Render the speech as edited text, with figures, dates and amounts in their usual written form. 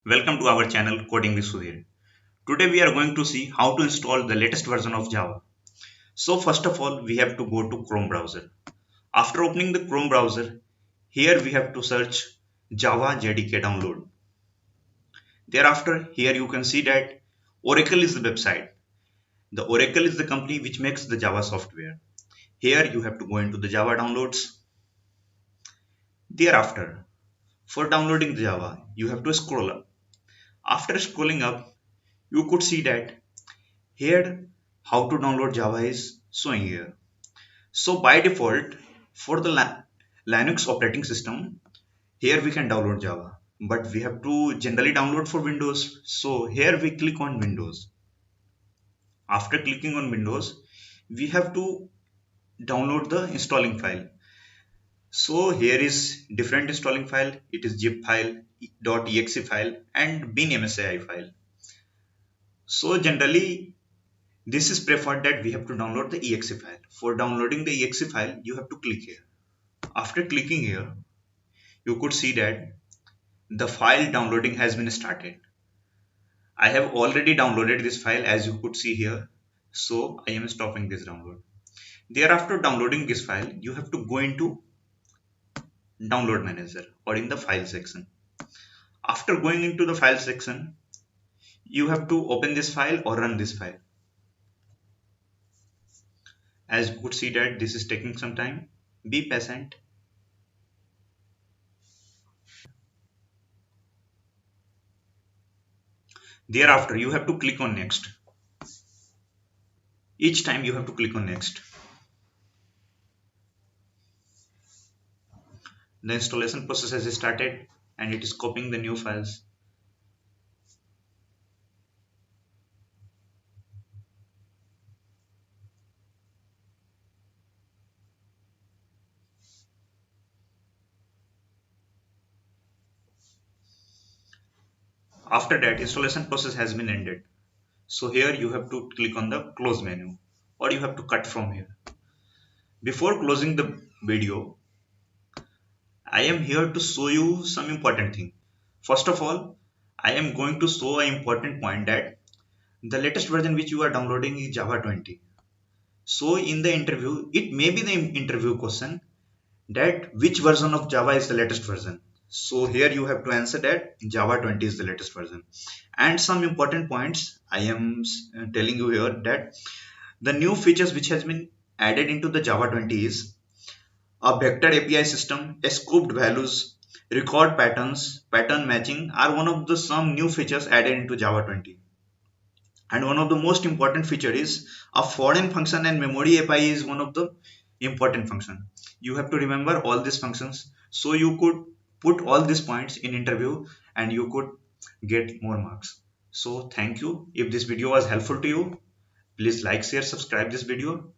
Welcome to our channel Coding with Sudhir. Today we are going to see how to install the latest version of Java. So first of all we have to go to Chrome browser. After opening the Chrome browser, here we have to search Java JDK download. Thereafter here you can see that Oracle is the website. The Oracle is the company which makes the Java software. Here you have to go into the Java downloads. Thereafter for downloading the Java you have to scroll up. After scrolling up you could see that here how to download Java is showing here. So by default for the Linux operating system, here we can download Java, but we have to generally download for Windows. So here we click on Windows. After clicking on Windows, we have to download the installing file. So here is different installing file. It is zip file, .exe file and bin.msi file. So generally this is preferred that we have to download the exe file. For downloading the exe file, you have to click here. After clicking here, you could see that the file downloading has been started. I have already downloaded this file as you could see here. So I am stopping this download. Thereafter downloading this file, you have to go into download manager or in the file section. After going into the file section, you have to open this file or run this file. As you could see that this is taking some time. Be patient. Thereafter you have to click on next. Each time you have to click on next. The installation process has started and it is copying the new files. After that, installation process has been ended. So here you have to click on the close menu or you have to cut from here. Before closing the video, I am here to show you some important thing. First of all, I am going to show an important point that the latest version which you are downloading is Java 20. So in the interview, it may be the interview question that which version of Java is the latest version. So here you have to answer that Java 20 is the latest version. And some important points I am telling you here that the new features which has been added into the Java 20 is a vector API system, scoped values, record patterns, pattern matching are one of the some new features added into Java 20. And one of the most important feature is a foreign function and memory API is one of the important function. You have to remember all these functions so you could put all these points in interview and you could get more marks. So thank you. If this video was helpful to you, please like, share, subscribe this video.